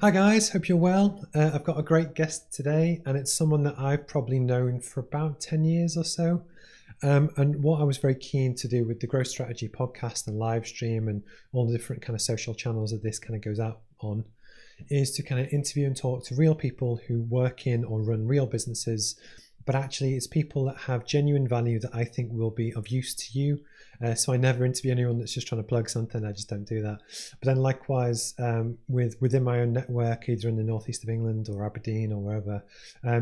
Hi guys, hope you're well. I've got a great guest today, and it's someone that I've probably known for about 10 years or so. And what I was very keen to do with the Growth Strategy podcast and live stream and all the different kind of social channels that this kind of goes out on is to kind of interview and talk to real people who work in or run real businesses, but actually it's people that have genuine value that I think will be of use to you. So I never interview anyone that's just trying to plug something. I just don't do that. But then likewise, within my own network, either in the northeast of England or Aberdeen or wherever,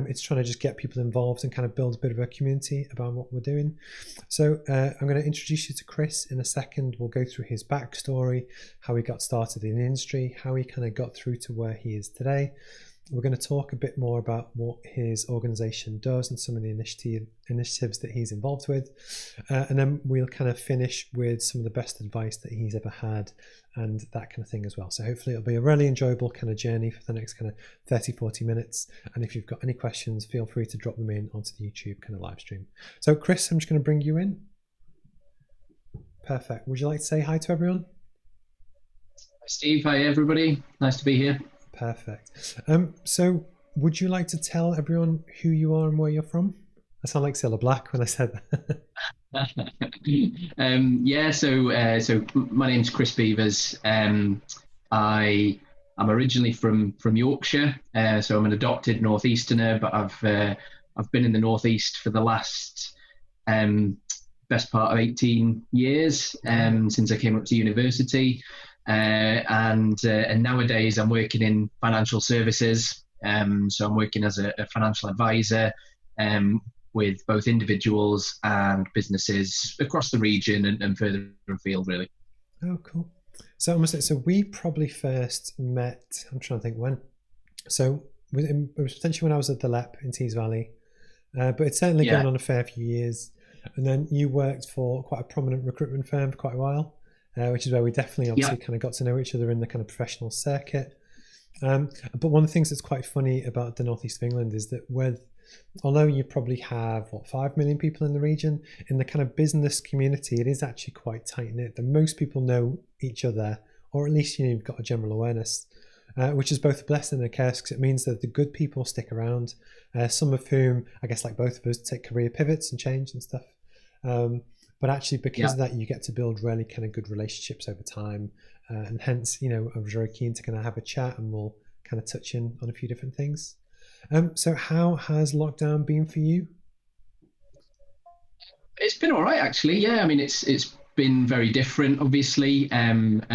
it's trying to just get people involved and kind of build a bit of a community about what we're doing. So I'm going to introduce you to Chris in a second. We'll go through his backstory, how he got started in the industry, how he kind of got through to where he is today. We're going to talk a bit more about what his organisation does and some of the initiatives that he's involved with. And then we'll kind of finish with some of the best advice that he's ever had and that kind of thing as well. So hopefully it'll be a really enjoyable kind of journey for the next kind of 30, 40 minutes. And if you've got any questions, feel free to drop them in onto the YouTube kind of live stream. So Chris, I'm just going to bring you in. Perfect. Would you like to say hi to everyone? Hi Steve, hi everybody. Nice to be here. Perfect. So would you like to tell everyone who you are and where you're from? I sound like Cilla Black when I said that. So my name's Chris Beevers. I'm originally from Yorkshire, so I'm an adopted northeasterner, but I've been in the northeast for the last best part of 18 years since I came up to university. And nowadays I'm working in financial services. So I'm working as a financial advisor with both individuals and businesses across the region and further afield, really. Oh, cool. So I must say, so we probably first met, I'm trying to think when. So it was potentially when I was at the LEP in Tees Valley, but it's certainly going on a fair few years. And then you worked for quite a prominent recruitment firm for quite a while. Which is where we definitely obviously kind of got to know each other in the kind of professional circuit. But one of the things that's quite funny about the northeast of England is that although you probably have 5 million people in the region, in the kind of business community, it is actually quite tight knit. That most people know each other, or at least you've got a general awareness, which is both a blessing and a curse because it means that the good people stick around. Some of whom, I guess, like both of us, take career pivots and change and stuff. But actually, because of that, you get to build really kind of good relationships over time. And hence, I was very keen to kind of have a chat and we'll kind of touch in on a few different things. So how has lockdown been for you? It's been all right, actually. Yeah, I mean, it's been very different, obviously. And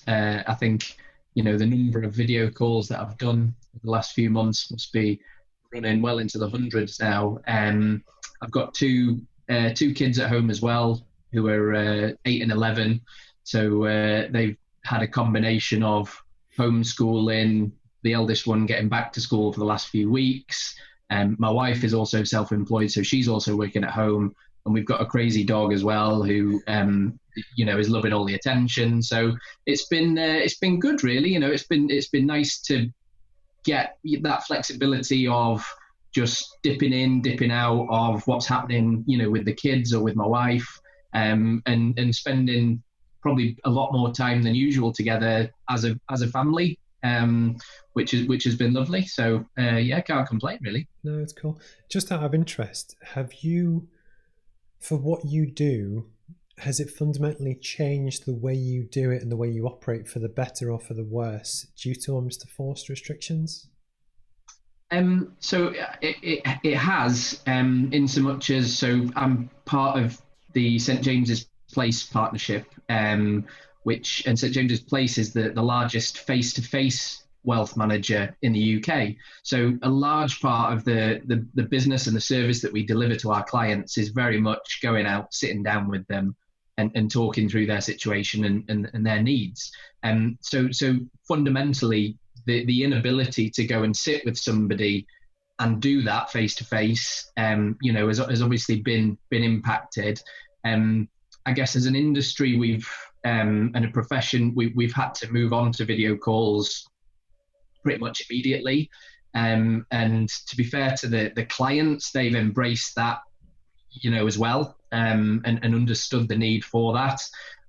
I think, the number of video calls that I've done the last few months must be running well into the hundreds now. I've got two kids at home as well who are 8 and 11. So they've had a combination of homeschooling, the eldest one getting back to school for the last few weeks. My wife is also self-employed, so she's also working at home. And we've got a crazy dog as well who, is loving all the attention. So it's been good, really. It's been nice to get that flexibility of just dipping in, dipping out of what's happening, with the kids or with my wife, and spending probably a lot more time than usual together as a family, which has been lovely. So can't complain really. No, it's cool. Just out of interest, have you, for what you do, has it fundamentally changed the way you do it and the way you operate for the better or for the worse due to almost the forced restrictions? So it has, in so much as, so I'm part of the St James's Place partnership, and St James's Place is the largest face-to-face wealth manager in the UK. So a large part of the business and the service that we deliver to our clients is very much going out, sitting down with them and talking through their situation and their needs. So fundamentally, the inability to go and sit with somebody and do that face to face, has obviously been impacted. I guess as an industry, and a profession, we've had to move on to video calls pretty much immediately. And to be fair to the clients, they've embraced that, as well, and understood the need for that.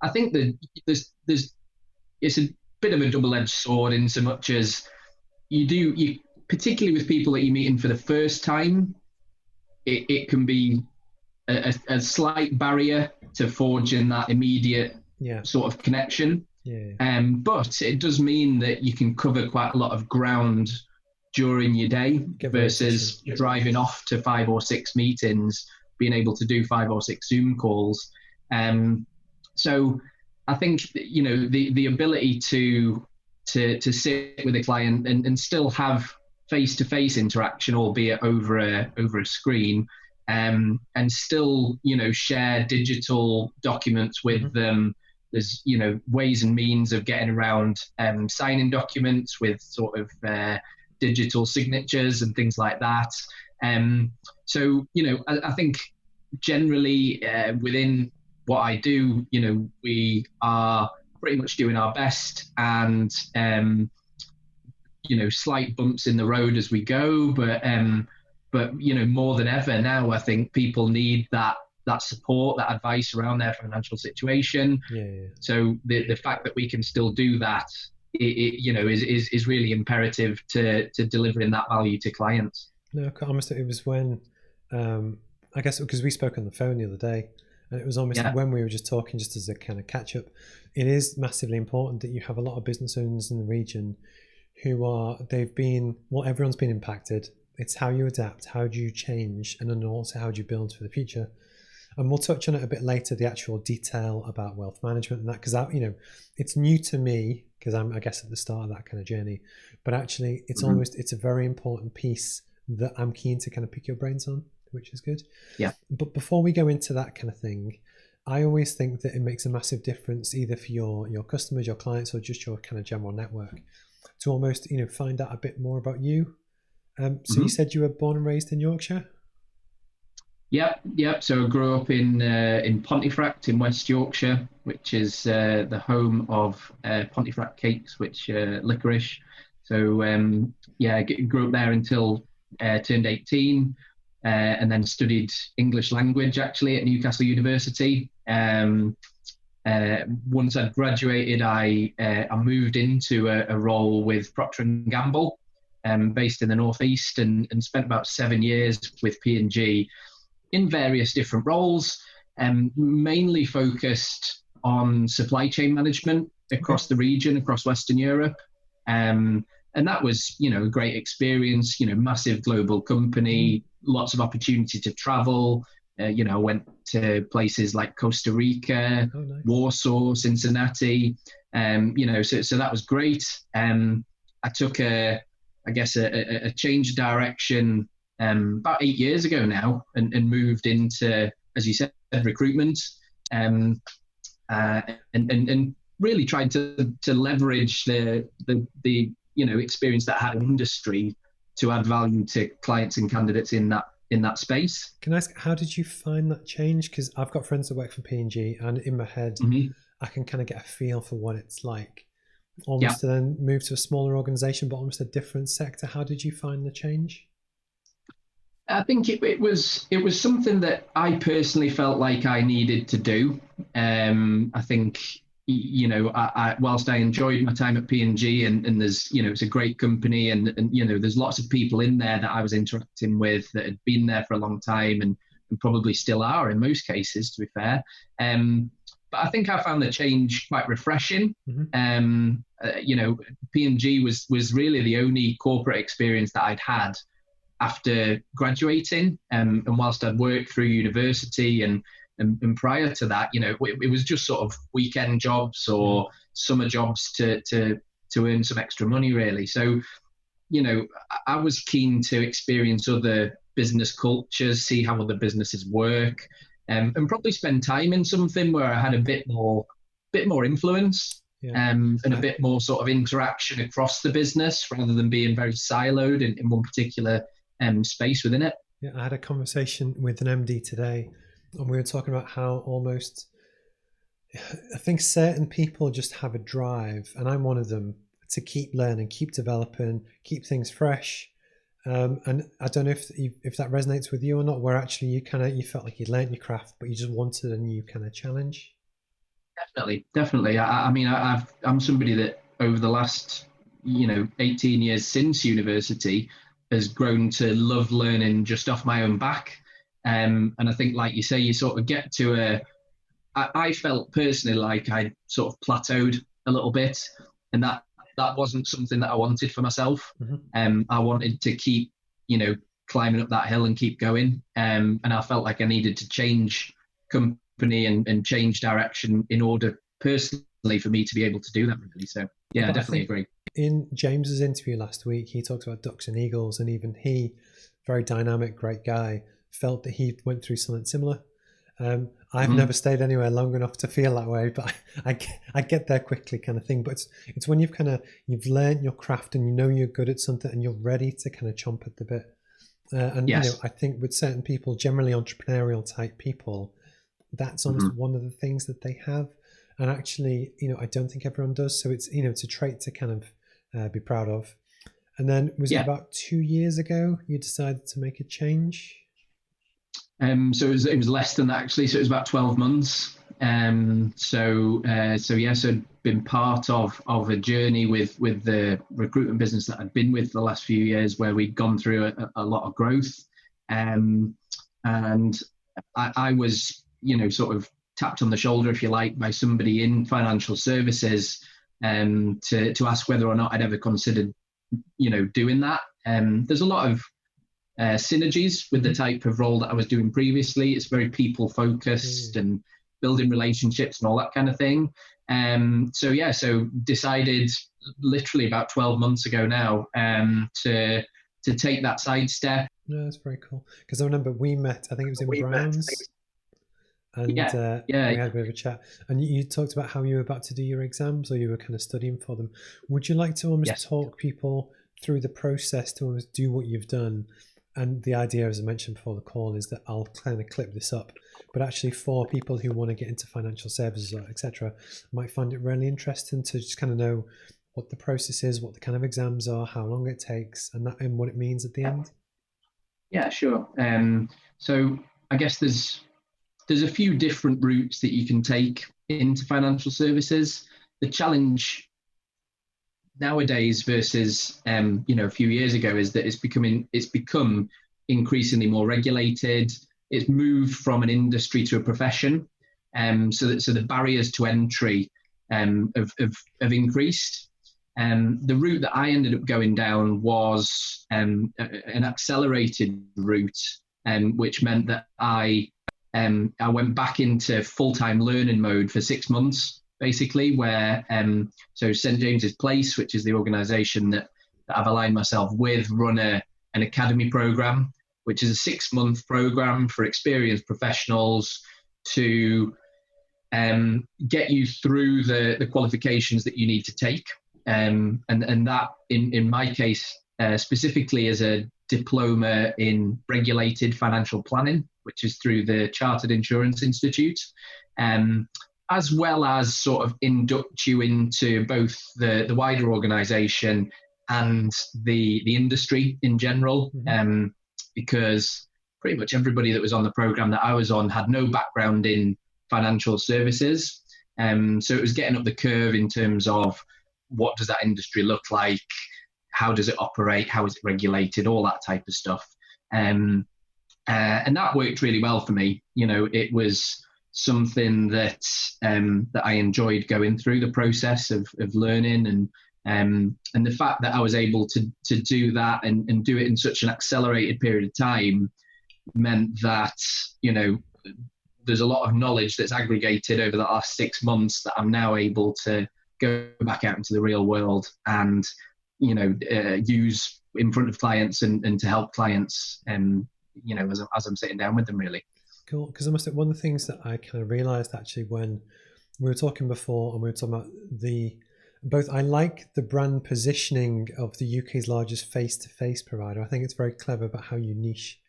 I think that it's a bit of a double-edged sword in so much as you particularly with people that you're meeting for the first time, it can be a slight barrier to forging that immediate sort of connection. But it does mean that you can cover quite a lot of ground during your day versus driving off to 5 or 6 meetings, being able to do 5 or 6 Zoom calls. So I think that, you know, the ability to sit with a client and still have face-to-face interaction, albeit over a screen, and still, you know, share digital documents with them. There's, you know, ways and means of getting around signing documents with sort of digital signatures and things like that. So, you know, I think generally within what I do, you know, we are pretty much doing our best, and you know, slight bumps in the road as we go, but you know, more than ever now, I think people need that support, that advice around their financial situation. So the fact that we can still do that, you know, is really imperative to delivering that value to clients. No, almost it was when I guess because we spoke on the phone the other day, and it was almost when we were just talking, just as a kind of catch up. It is massively important that you have a lot of business owners in the region who everyone's been impacted. It's how you adapt, how do you change, and then also how do you build for the future. And we'll touch on it a bit later, the actual detail about wealth management and that, because you know, it's new to me because I'm, I guess, at the start of that kind of journey. But actually, it's it's a very important piece that I'm keen to kind of pick your brains on, which is good. But before we go into that kind of thing, I always think that it makes a massive difference, either for your customers, your clients, or just your kind of general network, to almost, you know, find out a bit more about you. So you said you were born and raised in Yorkshire? Yep. So I grew up in Pontefract in West Yorkshire, which is the home of Pontefract cakes, which licorice. So I grew up there until turned 18, and then studied English language actually at Newcastle University. Once I'd graduated, I moved into a role with Procter & Gamble, based in the Northeast, and spent about 7 years with P&G in various different roles, mainly focused on supply chain management across the region, across Western Europe. And that was, you know, a great experience, you know, massive global company, lots of opportunity to travel. You know, went to places like Costa Rica, nice. Warsaw, Cincinnati, you know, so that was great. I took a change of direction about 8 years ago now, and moved into, as you said, recruitment, and really tried to leverage the you know, experience that I had in industry to add value to clients and candidates in that space. Can I ask, how did you find that change? Because I've got friends that work for P&G, and in my head, I can kind of get a feel for what it's like, almost to then move to a smaller organization, but almost a different sector. How did you find the change? I think it was something that I personally felt like I needed to do. I think, you know, whilst I enjoyed my time at P&G, and there's, you know, it's a great company, and you know, there's lots of people in there that I was interacting with that had been there for a long time, and probably still are in most cases, to be fair. But I think I found the change quite refreshing. You know, P&G was really the only corporate experience that I'd had after graduating, and whilst I'd worked through university and prior to that, you know, it was just sort of weekend jobs or summer jobs to earn some extra money, really. So, you know, I was keen to experience other business cultures, see how other businesses work, and probably spend time in something where I had a bit more influence, and a bit more sort of interaction across the business, rather than being very siloed in one particular space within it. Yeah, I had a conversation with an MD today, and we were talking about how almost, I think certain people just have a drive, and I'm one of them, to keep learning, keep developing, keep things fresh. And I don't know if that resonates with you or not, where actually you felt like you'd learnt your craft, but you just wanted a new kind of challenge. Definitely. I mean, I'm somebody that over the last 18 years since university has grown to love learning just off my own back. And I think, like you say, you sort of get to I felt personally like I sort of plateaued a little bit, and that wasn't something that I wanted for myself. I wanted to keep, climbing up that hill and keep going. And I felt like I needed to change company and change direction in order personally for me to be able to do that, really. So yeah, I definitely agree. In James's interview last week, he talks about ducks and eagles, and even he, very dynamic, great guy, felt that he went through something similar. I've never stayed anywhere long enough to feel that way, but I get there quickly, kind of thing. But it's when you've learned your craft and you're good at something and you're ready to kind of chomp at the bit. Yes. I think with certain people, generally entrepreneurial type people, that's almost one of the things that they have. And actually, I don't think everyone does. So it's, it's a trait to kind of be proud of. And then was it about 2 years ago you decided to make a change? So it was less than that, actually. So it was about 12 months. So I'd been part of a journey with the recruitment business that I'd been with the last few years, where we'd gone through a lot of growth. And I was, sort of tapped on the shoulder, if you like, by somebody in financial services to ask whether or not I'd ever considered, doing that. There's a lot of synergies with the type of role that I was doing previously. It's very people focused and building relationships and all that kind of thing. So decided literally about 12 months ago now to take that side step. No, that's very cool. Because I remember we met, I think it was in Browns. And we had a bit of a chat. And you talked about how you were about to do your exams, or you were kind of studying for them. Would you like to almost talk people through the process to almost do what you've done? And the idea, as I mentioned before the call, is that I'll kind of clip this up, but actually for people who want to get into financial services, or etc., might find it really interesting to just kind of know what the process is, what the kind of exams are, how long it takes, and what it means at the end. Yeah, sure. So I guess there's a few different routes that you can take into financial services. The challenge nowadays versus a few years ago is that it's become increasingly more regulated. It's moved from an industry to a profession, so the barriers to entry have increased. The route that I ended up going down was an accelerated route, which meant that I went back into full-time learning mode for 6 months. Basically, where so St James's Place, which is the organisation that I've aligned myself with, run an academy program, which is a 6-month program for experienced professionals to get you through the qualifications that you need to take, and that in my case specifically is a diploma in regulated financial planning, which is through the Chartered Insurance Institute. As well as sort of induct you into both the wider organisation and the industry in general, because pretty much everybody that was on the programme that I was on had no background in financial services. So it was getting up the curve in terms of what does that industry look like, how does it operate, how is it regulated, all that type of stuff. And that worked really well for me. It was something that I enjoyed going through the process of learning, and the fact that I was able to do that and do it in such an accelerated period of time meant that there's a lot of knowledge that's aggregated over the last 6 months that I'm now able to go back out into the real world and use in front of clients and to help clients as I'm sitting down with them, really. Cool, because I must say, one of the things that I kind of realised actually when we were talking before, and we were talking about I like the brand positioning of the UK's largest face-to-face provider. I think it's very clever about how you niche,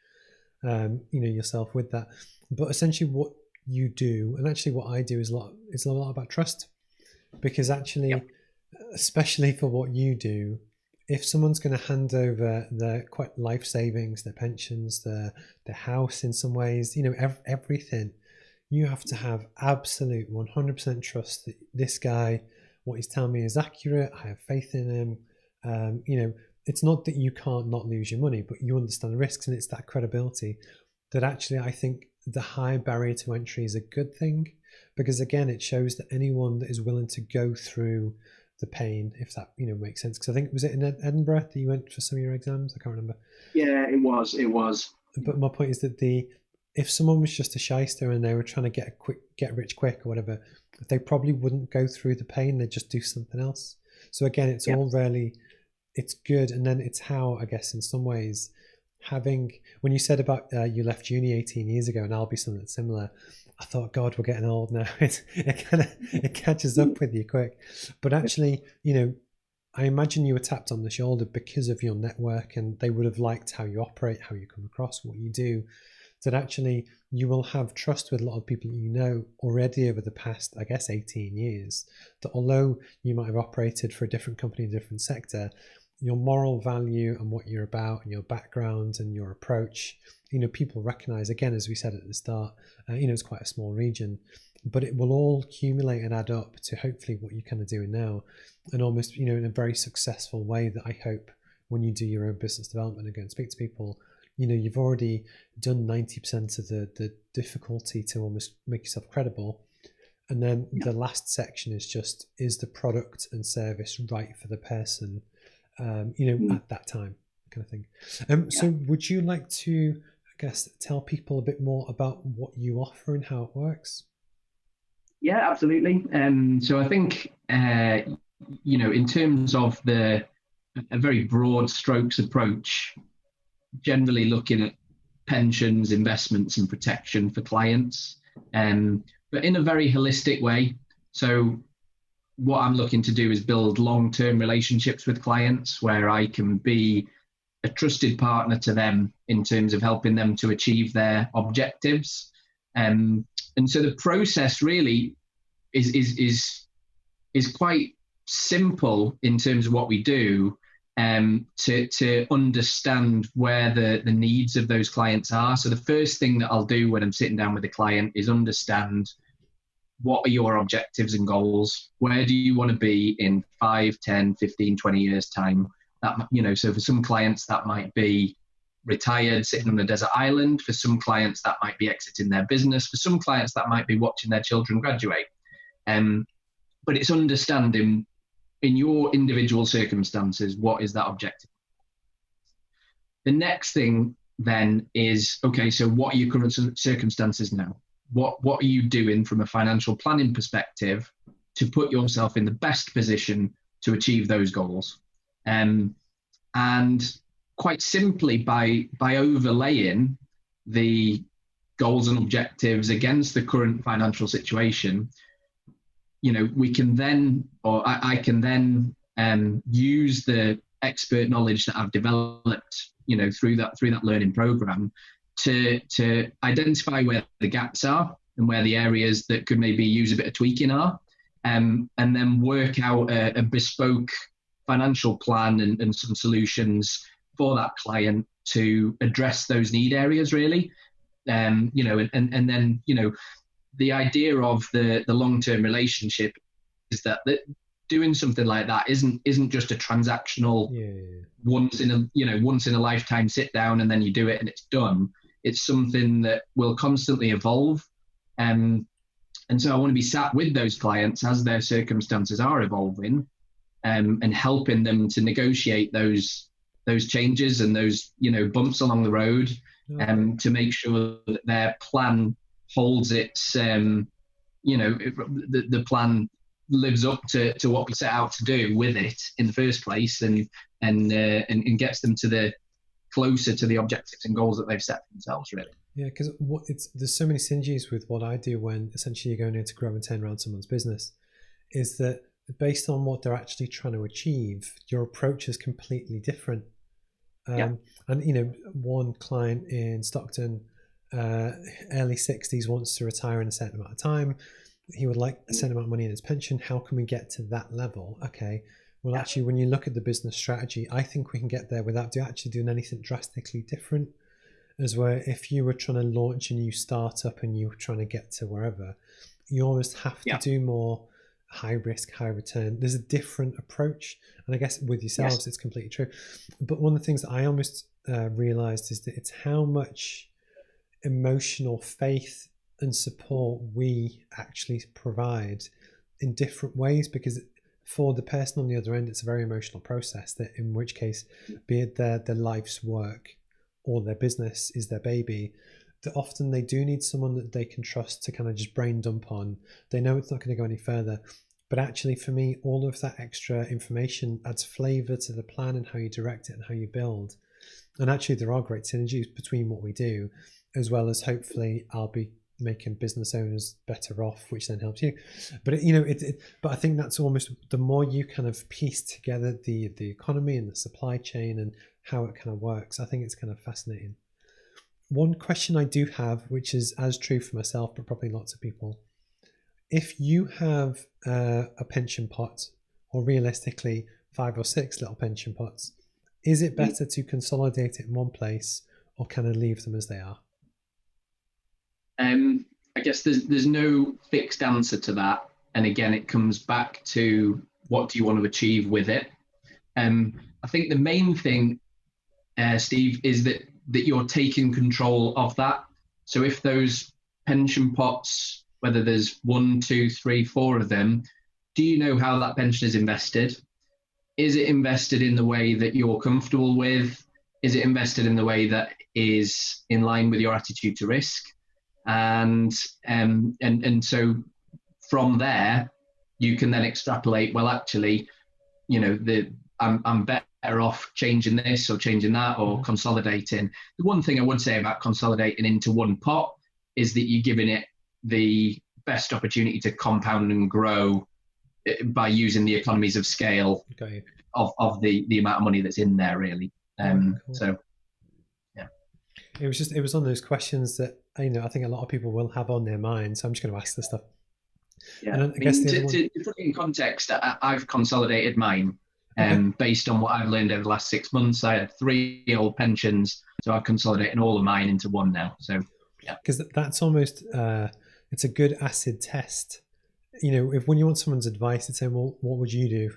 yourself with that. But essentially, what you do, and actually what I do, is a lot about trust, because actually, especially for what you do, if someone's going to hand over their quite life savings, their pensions, their house in some ways, everything, you have to have absolute 100% trust that this guy, what he's telling me is accurate. I have faith in him. It's not that you can't not lose your money, but you understand the risks, and it's that credibility that actually I think the high barrier to entry is a good thing, because again, it shows that anyone that is willing to go through the pain, if that makes sense. Because I think, was it in Edinburgh that you went for some of your exams? I can't remember. Yeah, it was. But my point is that if someone was just a shyster and they were trying to get rich quick or whatever, they probably wouldn't go through the pain. They'd just do something else. So again, it's all really, it's good. And then it's how, I guess, in some ways, when you said about you left uni 18 years ago, and I'll be something similar, I thought, God, we're getting old now. It catches up with you quick. But actually, I imagine you were tapped on the shoulder because of your network, and they would have liked how you operate, how you come across, what you do. That actually you will have trust with a lot of people already over the past, I guess, 18 years. That although you might have operated for a different company, a different sector, your moral value and what you're about and your background and your approach, people recognize, again, as we said at the start, it's quite a small region, but it will all accumulate and add up to hopefully what you're kind of doing now, and almost, in a very successful way that I hope when you do your own business development and go and speak to people, you've already done 90% of the difficulty to almost make yourself credible. And then the last section is the product and service right for the person, at that time, kind of thing. So would you like to, I guess, tell people a bit more about what you offer and how it works? Yeah, absolutely. So I think, in terms of a very broad strokes approach, generally looking at pensions, investments, and protection for clients, but in a very holistic way. So what I'm looking to do is build long-term relationships with clients where I can be a trusted partner to them in terms of helping them to achieve their objectives. And so the process really is quite simple in terms of what we do, to understand where the needs of those clients are. So the first thing that I'll do when I'm sitting down with a client is understand, what are your objectives and goals? Where do you want to be in 5, 10, 15, 20 years time? So for some clients that might be retired, sitting on a desert island. For some clients that might be exiting their business. For some clients that might be watching their children graduate. But it's understanding, in your individual circumstances, what is that objective? The next thing then is, okay, so what are your current circumstances now? What are you doing from a financial planning perspective to put yourself in the best position to achieve those goals? And quite simply, by overlaying the goals and objectives against the current financial situation, we can then, or I can then use the expert knowledge that I've developed, through that learning program to identify where the gaps are and where the areas that could maybe use a bit of tweaking are, and then work out a bespoke financial plan and some solutions for that client to address those need areas really. And then, the idea of the long-term relationship is that doing something like that isn't just a transactional once in a lifetime sit down and then you do it and it's done. It's something that will constantly evolve. And so I want to be sat with those clients as their circumstances are evolving, and helping them to negotiate those changes and those, bumps along the road, to make sure that their plan holds its, the plan lives up to what we set out to do with it in the first place, and gets them closer to the objectives and goals that they've set for themselves, really. Yeah, because there's so many synergies with what I do when essentially you're going in to grow and turn around someone's business, is that based on what they're actually trying to achieve, your approach is completely different. And one client in Stockton, early 60s, wants to retire in a certain amount of time. He would like a certain amount of money in his pension. How can we get to that level? Okay, well, actually, when you look at the business strategy, I think we can get there without actually doing anything drastically different. As where if you were trying to launch a new startup and you were trying to get to wherever, you almost have to do more high risk, high return. There's a different approach, and I guess with yourselves, Yes. it's completely true. But one of the things that I almost realized is that it's how much emotional faith and support we actually provide in different ways, because for the person on the other end, it's a very emotional process, that in which case, be it their life's work or their business is their baby, that often they do need someone that they can trust to kind of just brain dump on. They know it's not going to go any further. But actually, for me, all of that extra information adds flavor to the plan and how you direct it and how you build. And actually, there are great synergies between what we do, as well as hopefully I'll be making business owners better off, which then helps you. But but I think that's almost, the more you kind of piece together the economy and the supply chain and how it kind of works, I think it's kind of fascinating. One question I do have, which is as true for myself, but probably lots of people, if you have a pension pot, or realistically 5 or 6 little pension pots, is it better to consolidate it in one place or kind of leave them as they are? I guess there's no fixed answer to that. And again, it comes back to what do you want to achieve with it. I think the main thing, Steve, is that you're taking control of that. So if those pension pots, whether there's 1, 2, 3, 4 of them, do you know how that pension is invested? Is it invested in the way that you're comfortable with? Is it invested in the way that is in line with your attitude to risk? And so from there, you can then extrapolate, well, actually, I'm better off changing this or changing that or consolidating. The one thing I would say about consolidating into one pot is that you're giving it the best opportunity to compound and grow by using the economies of scale of the amount of money that's in there, really. Cool. So, yeah. It was one of those questions that, I think a lot of people will have on their mind. So I'm just going to ask this stuff. Yeah. To put it in context, I've consolidated mine. Based on what I've learned over the last 6 months. I had 3 old pensions, so I'm consolidating all of mine into one now. So, yeah. Because that's almost, it's a good acid test. If when you want someone's advice, it's saying, well, what would you do?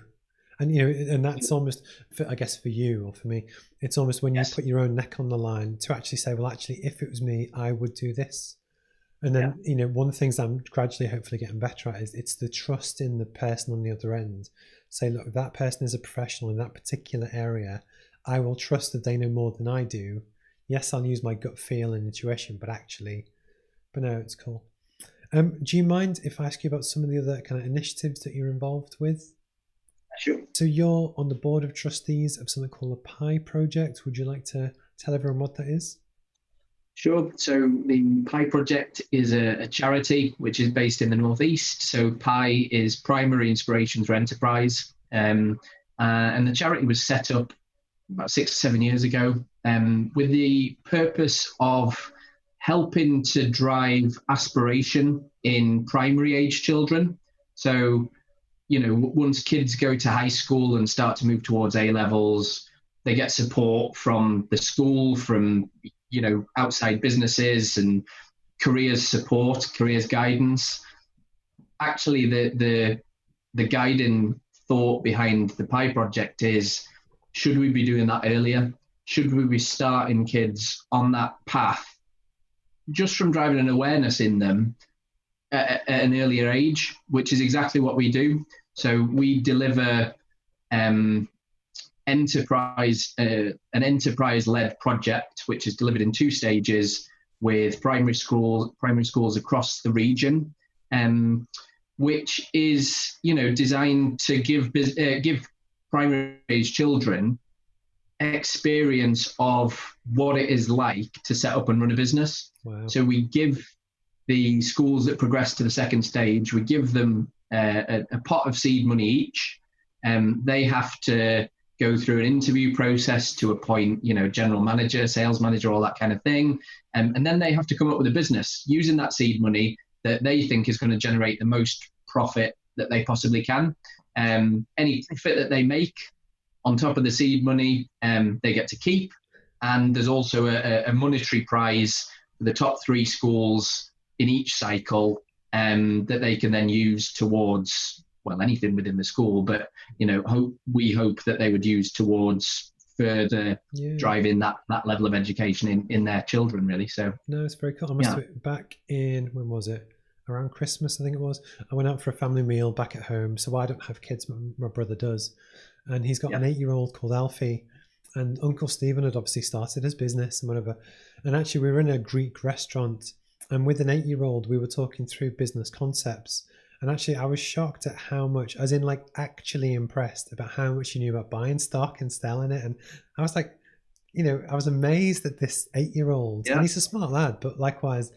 And, and that's almost, I guess for you or for me, it's almost when you put your own neck on the line to actually say, well, actually, if it was me, I would do this. And then, one of the things I'm gradually, hopefully getting better at is it's the trust in the person on the other end. Say, look, that person is a professional in that particular area. I will trust that they know more than I do. Yes, I'll use my gut feel and intuition, but no, it's cool. Do you mind if I ask you about some of the other kind of initiatives that you're involved with? Sure. So you're on the board of trustees of something called the Pi Project. Would you like to tell everyone what that is? Sure. So the Pi Project is a charity which is based in the Northeast. So Pi is Primary Inspiration for Enterprise. And the charity was set up about 6 or 7 years ago with the purpose of helping to drive aspiration in primary age children. So, once kids go to high school and start to move towards A levels, they get support from the school, from outside businesses and careers support, careers guidance. Actually, the guiding thought behind the Pi Project is, should we be doing that earlier? Should we be starting kids on that path just from driving an awareness in them at an earlier age, which is exactly what we do. So we deliver an enterprise-led project, which is delivered in 2 stages with primary schools across the region, which is designed to give primary age children experience of what it is like to set up and run a business. Wow. So we give the schools that progress to the second stage, we give them a pot of seed money each. They have to go through an interview process to appoint, general manager, sales manager, all that kind of thing. And then they have to come up with a business using that seed money that they think is going to generate the most profit that they possibly can. Any profit that they make on top of the seed money, they get to keep. And there's also a monetary prize for the top 3 schools in each cycle that they can then use towards well, anything within the school, but we hope that they would use towards further driving that level of education in their children, really. So no, it's very cool. I must have back in, when was it? Around Christmas, I think it was. I went out for a family meal back at home. So I don't have kids, my brother does, and he's got an 8-year-old called Alfie. And Uncle Stephen had obviously started his business and whatever. And actually, we were in a Greek restaurant, and with an 8-year-old, we were talking through business concepts. And actually, I was shocked at how much, as in like actually impressed about how much he knew about buying stock and selling it. And I was like, I was amazed at this 8-year-old. And he's a smart lad, but likewise,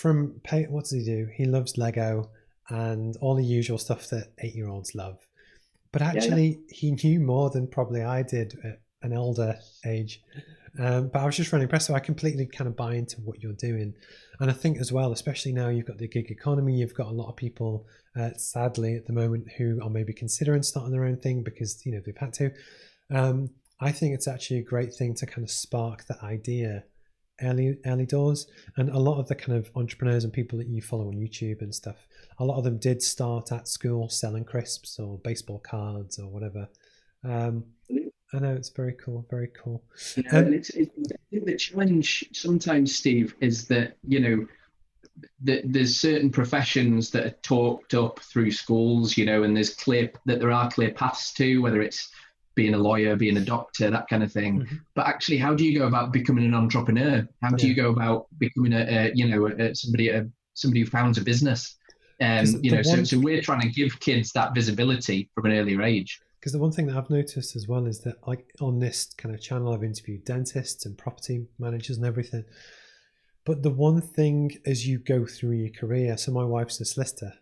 what does he do? He loves Lego and all the usual stuff that 8-year-olds love. But actually, he knew more than probably I did at an older age. But I was just really impressed. So I completely kind of buy into what you're doing. And I think as well, especially now you've got the gig economy, you've got a lot of people, sadly at the moment, who are maybe considering starting their own thing because, they've had to. I think it's actually a great thing to kind of spark that idea early doors. And a lot of the kind of entrepreneurs and people that you follow on YouTube and stuff, a lot of them did start at school selling crisps or baseball cards or whatever. I know, it's very cool, very cool. And I think the challenge sometimes, Steve, is that there's certain professions that are talked up through schools, and there are clear paths to, whether it's being a lawyer, being a doctor, that kind of thing. Mm-hmm. But actually, how do you go about becoming an entrepreneur? How do you go about becoming somebody who founds a business? So we're trying to give kids that visibility from an earlier age. Because the one thing that I've noticed as well is that, like, on this kind of channel, I've interviewed dentists and property managers and everything. But the one thing as you go through your career, so my wife's a solicitor,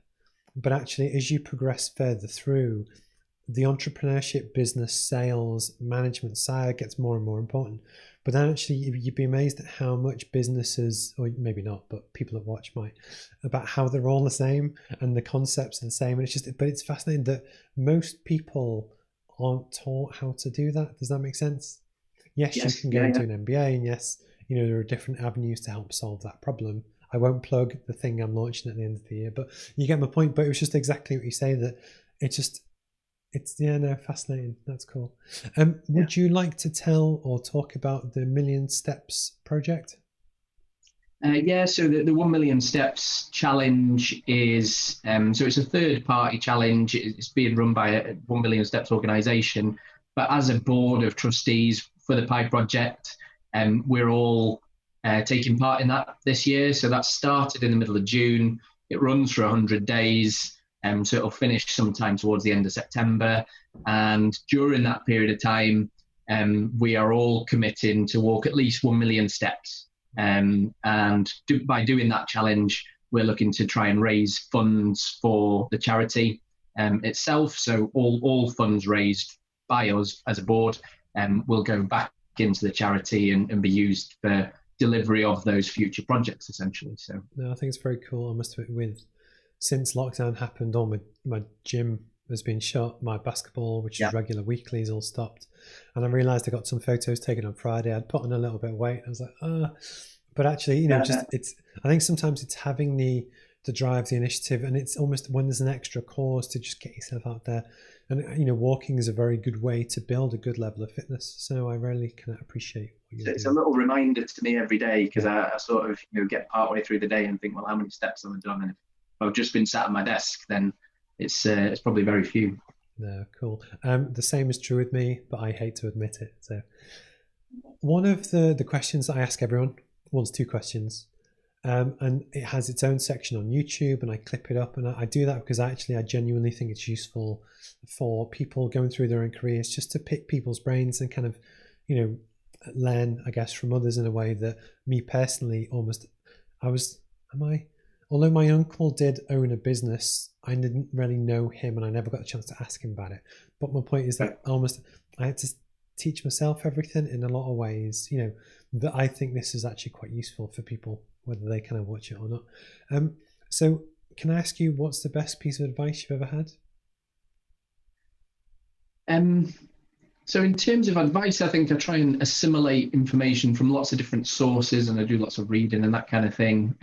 but actually as you progress further through, the entrepreneurship, business, sales, management side gets more and more important. But then actually you'd be amazed at how much businesses, or maybe not, but people that watch might, about how they're all the same and the concepts are the same. And but it's fascinating that most people aren't taught how to do that. Does that make sense? Yes, you can go into an MBA, and yes, there are different avenues to help solve that problem. I won't plug the thing I'm launching at the end of the year, but you get my point. But it was just exactly what you say, that it's fascinating. That's cool. Would you like to tell or talk about the Million Steps project? So the 1 Million Steps challenge is, so it's a third-party challenge. It's being run by a 1 Million Steps organisation, but as a board of trustees for the PI project, we're all taking part in that this year. So that started in the middle of June. It runs for 100 days. So it'll finish sometime towards the end of September. And during that period of time, we are all committing to walk at least 1 million steps. By doing that challenge, we're looking to try and raise funds for the charity itself. So all funds raised by us as a board will go back into the charity and be used for delivery of those future projects, essentially. So no, I think it's very cool. I must admit, since lockdown happened, all my gym has been shut. My basketball, which is regular weeklies, all stopped. And I realised I got some photos taken on Friday. I'd put on a little bit of weight. I was like, But actually, I think sometimes it's having the drive, the initiative, and it's almost when there's an extra cause to just get yourself out there. And, walking is a very good way to build a good level of fitness. So I really can appreciate what you're doing. It's a little reminder to me every day, because I sort of, get partway through the day and think, well, how many steps have I done? And if I've just been sat at my desk, then it's probably very few. No, cool. The same is true with me, but I hate to admit it. So one of the questions I ask everyone, one's 2 questions, and it has its own section on YouTube, and I clip it up, and I do that because I genuinely think it's useful for people going through their own careers, just to pick people's brains and kind of, learn, I guess, from others in a way that me personally although my uncle did own a business, I didn't really know him and I never got a chance to ask him about it. But my point is that I had to teach myself everything in a lot of ways, that I think this is actually quite useful for people, whether they kind of watch it or not. So can I ask you, what's the best piece of advice you've ever had? So in terms of advice, I think I try and assimilate information from lots of different sources, and I do lots of reading and that kind of thing.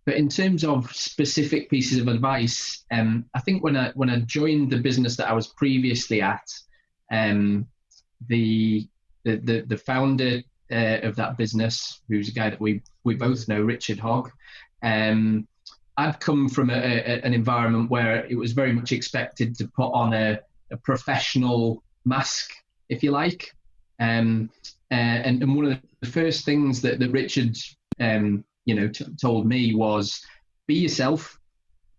But in terms of specific pieces of advice, I think when I joined the business that I was previously at, the founder of that business, who's a guy that we both know, Richard Hogg, I'd come from an environment where it was very much expected to put on a professional mask, if you like. And one of the first things that Richard told me was, be yourself,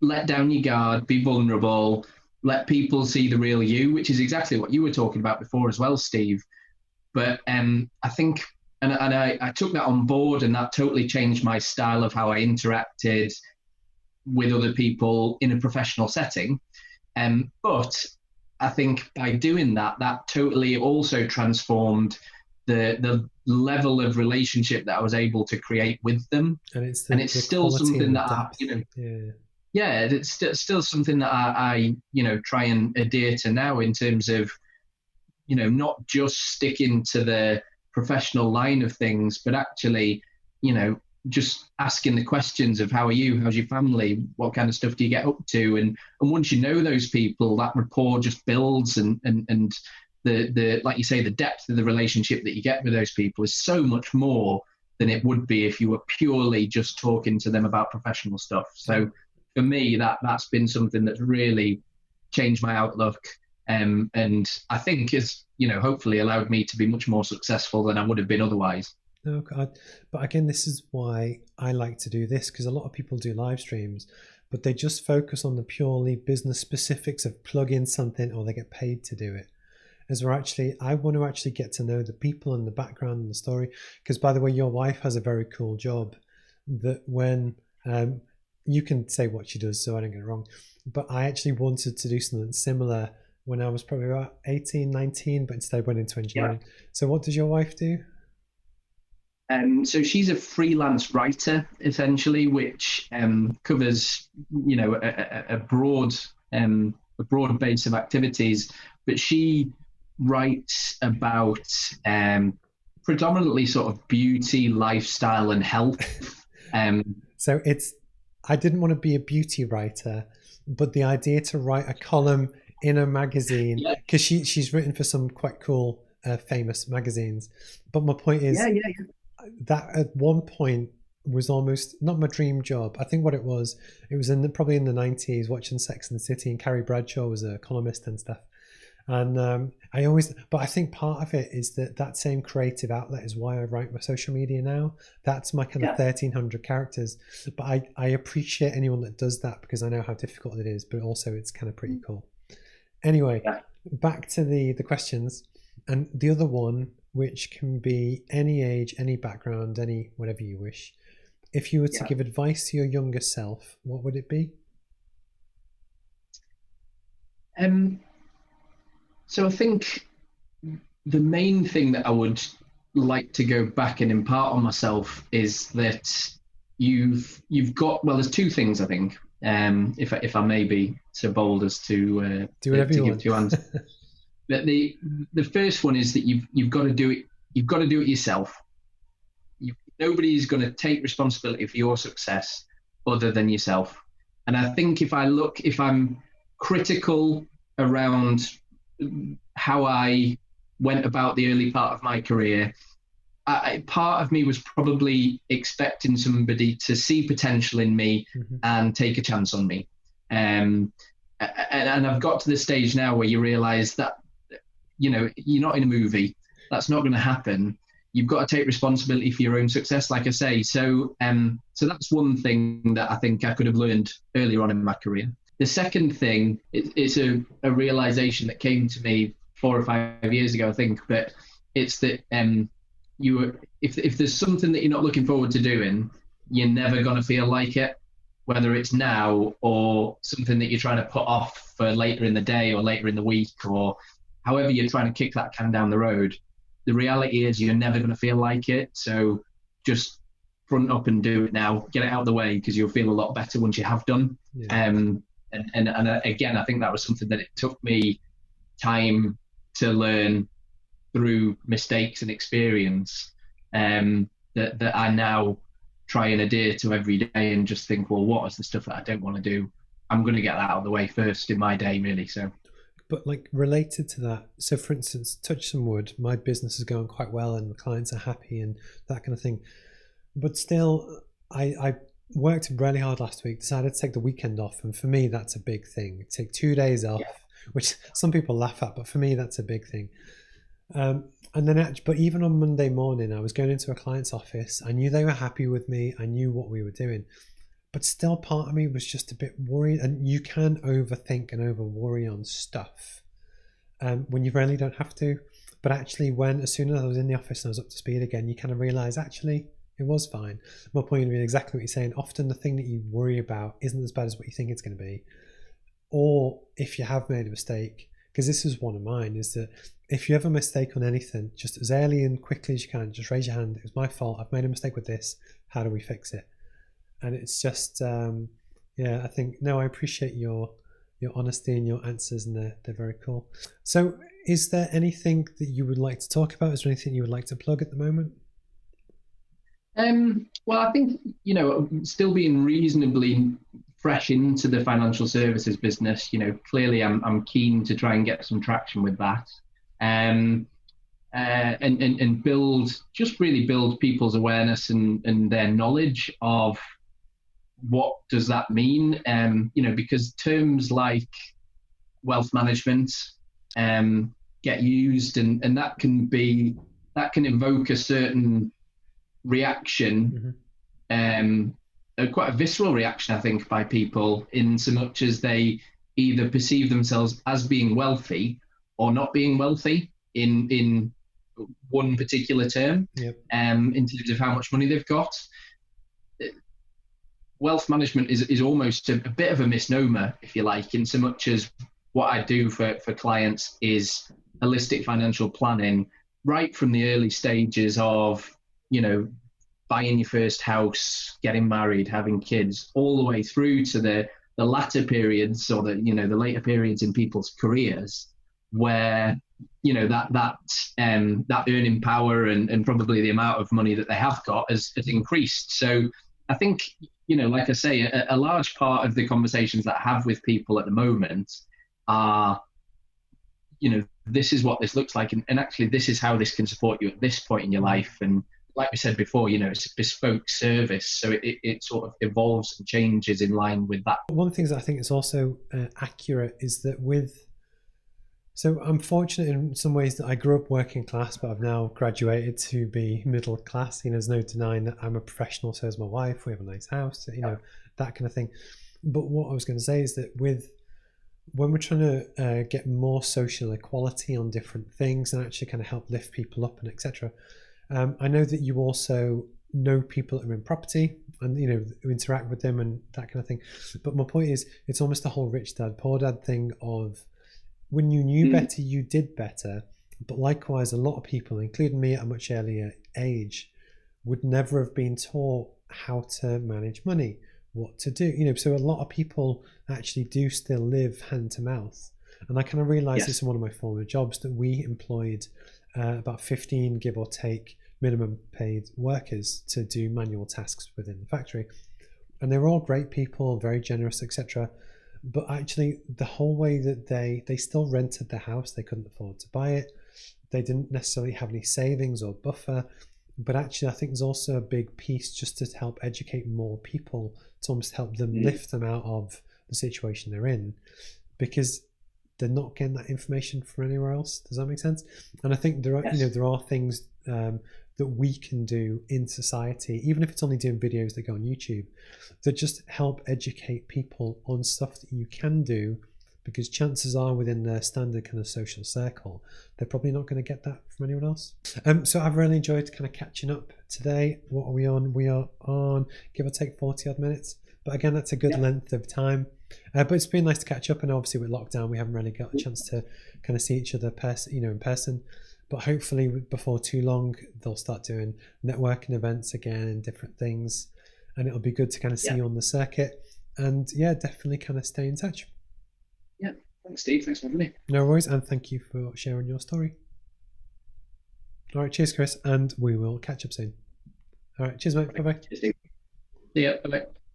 let down your guard, be vulnerable, let people see the real you, which is exactly what you were talking about before as well, Steve. But I think, and I took that on board, and that totally changed my style of how I interacted with other people in a professional setting. But I think by doing that, that totally also transformed the level of relationship that I was able to create with them. And it's still something that it's still something that I try and adhere to now, in terms of, not just sticking to the professional line of things, but actually, just asking the questions of, how are you? How's your family? What kind of stuff do you get up to? And once you know those people, that rapport just builds, and the like you say, the depth of the relationship that you get with those people is so much more than it would be if you were purely just talking to them about professional stuff. So for me, that's been something that's really changed my outlook, and I think has hopefully allowed me to be much more successful than I would have been otherwise. No, but again, this is why I like to do this, because a lot of people do live streams, but they just focus on the purely business specifics of plug in something, or they get paid to do it. As I want to actually get to know the people and the background and the story. Because, by the way, your wife has a very cool job that when you can say what she does, so I don't get it wrong, but I actually wanted to do something similar when I was probably about 18, 19, but instead went into engineering. Yeah. So what does your wife do? So she's a freelance writer, essentially, which covers, a broad base of activities. But she writes about predominantly sort of beauty, lifestyle, and health. So I didn't want to be a beauty writer, but the idea to write a column in a magazine, because she's written for some quite cool, famous magazines. But my point is, that at one point was almost not my dream job. I think what it was probably in the 90s, watching Sex and the City, and Carrie Bradshaw was a columnist and stuff. And but I think part of it is that same creative outlet is why I write my social media now. That's my kind of 1,300 characters. But I appreciate anyone that does that, because I know how difficult it is, but also it's kind of pretty cool. Anyway, back to the questions. And the other one, which can be any age, any background, any whatever you wish. If you were to give advice to your younger self, what would it be? So I think the main thing that I would like to go back and impart on myself is that you've got, well, there's two things, I think, if I may be so bold as to do whatever you want. Give two answers. But the first one is that you've got to do it. You've got to do it yourself. Nobody's going to take responsibility for your success other than yourself. And I think if I'm critical around how I went about the early part of my career, part of me was probably expecting somebody to see potential in me and take a chance on me. And I've got to the stage now where you realize that, you're not in a movie. That's not going to happen. You've got to take responsibility for your own success, like I say. So that's one thing that I think I could have learned earlier on in my career. The second thing, it's a realization that came to me 4 or 5 years ago, I think, but it's that if there's something that you're not looking forward to doing, you're never going to feel like it, whether it's now or something that you're trying to put off for later in the day or later in the week, or however you're trying to kick that can down the road. The reality is you're never going to feel like it. So just front up and do it now. Get it out of the way, because you'll feel a lot better once you have done. Yeah. And again, I think that was something that it took me time to learn through mistakes and experience, that I now try and adhere to every day and just think, well, what is the stuff that I don't want to do? I'm going to get that out of the way first in my day, really. So, but like related to that, so for instance, touch some wood, my business is going quite well and the clients are happy and that kind of thing. But still, I worked really hard last week, decided to take the weekend off. And for me, that's a big thing. Take 2 days off, which some people laugh at, but for me, that's a big thing. And then, but even on Monday morning, I was going into a client's office. I knew they were happy with me. I knew what we were doing, but still part of me was just a bit worried. And you can overthink and over worry on stuff when you really don't have to. But actually, as soon as I was in the office and I was up to speed again, you kind of realize actually it was fine. My point being exactly what you're saying. Often the thing that you worry about isn't as bad as what you think it's going to be. Or if you have made a mistake, because this is one of mine, is that if you have a mistake on anything, just as early and quickly as you can, just raise your hand. It was my fault. I've made a mistake with this. How do we fix it? And it's just, I think, no, I appreciate your honesty and your answers, and they're very cool. So is there anything that you would like to talk about? Is there anything you would like to plug at the moment? Well, I think, still being reasonably fresh into the financial services business, clearly I'm keen to try and get some traction with that. And build people's awareness and their knowledge of what does that mean, because terms like wealth management get used, and that can evoke a certain reaction, quite a visceral reaction, I think, by people, in so much as they either perceive themselves as being wealthy or not being wealthy in one particular term. Yep. In terms of how much money they've got. Wealth management is almost a bit of a misnomer, if you like, in so much as what I do for clients is holistic financial planning, right from the early stages of, buying your first house, getting married, having kids, all the way through to the latter periods, or the later periods in people's careers, where that earning power and probably the amount of money that they have got has increased. So I think, like I say, a large part of the conversations that I have with people at the moment are, this is what this looks like, and actually this is how this can support you at this point in your life. And like we said before, it's a bespoke service, so it sort of evolves and changes in line with that. One of the things that I think is also accurate is that so I'm fortunate in some ways that I grew up working class, but I've now graduated to be middle class. There's no denying that I'm a professional, so is my wife. We have a nice house, that kind of thing. But what I was going to say is that when we're trying to get more social equality on different things and actually kind of help lift people up and etc. I know that you also know people that are in property and who interact with them and that kind of thing. But my point is, it's almost the whole rich dad poor dad thing of, when you knew better, you did better. But likewise, a lot of people, including me at a much earlier age, would never have been taught how to manage money, what to do. So a lot of people actually do still live hand to mouth. And I kind of realized this in one of my former jobs, that we employed about 15, give or take, minimum paid workers to do manual tasks within the factory. And they were all great people, very generous, etc. But actually, the whole way that they still rented the house, they couldn't afford to buy it. They didn't necessarily have any savings or buffer. But actually, I think there's also a big piece just to help educate more people, to almost help them lift them out of the situation they're in, because they're not getting that information from anywhere else. Does that make sense? And I think there are, there are things that we can do in society, even if it's only doing videos that go on YouTube, that just help educate people on stuff that you can do, because chances are within their standard kind of social circle, they're probably not going to get that from anyone else. So I've really enjoyed kind of catching up today. What are we on? We are on, give or take, 40 odd minutes. But again, that's a good length of time. But it's been nice to catch up, and obviously with lockdown, we haven't really got a chance to kind of see each other in person. But hopefully before too long, they'll start doing networking events again and different things. And it'll be good to kind of see you on the circuit. And definitely kind of stay in touch. Yeah, thanks, Steve. Thanks for having me. No worries. And thank you for sharing your story. All right, cheers, Chris. And we will catch up soon. All right, cheers, mate. Bye-bye. Cheers, Steve. See ya. Bye.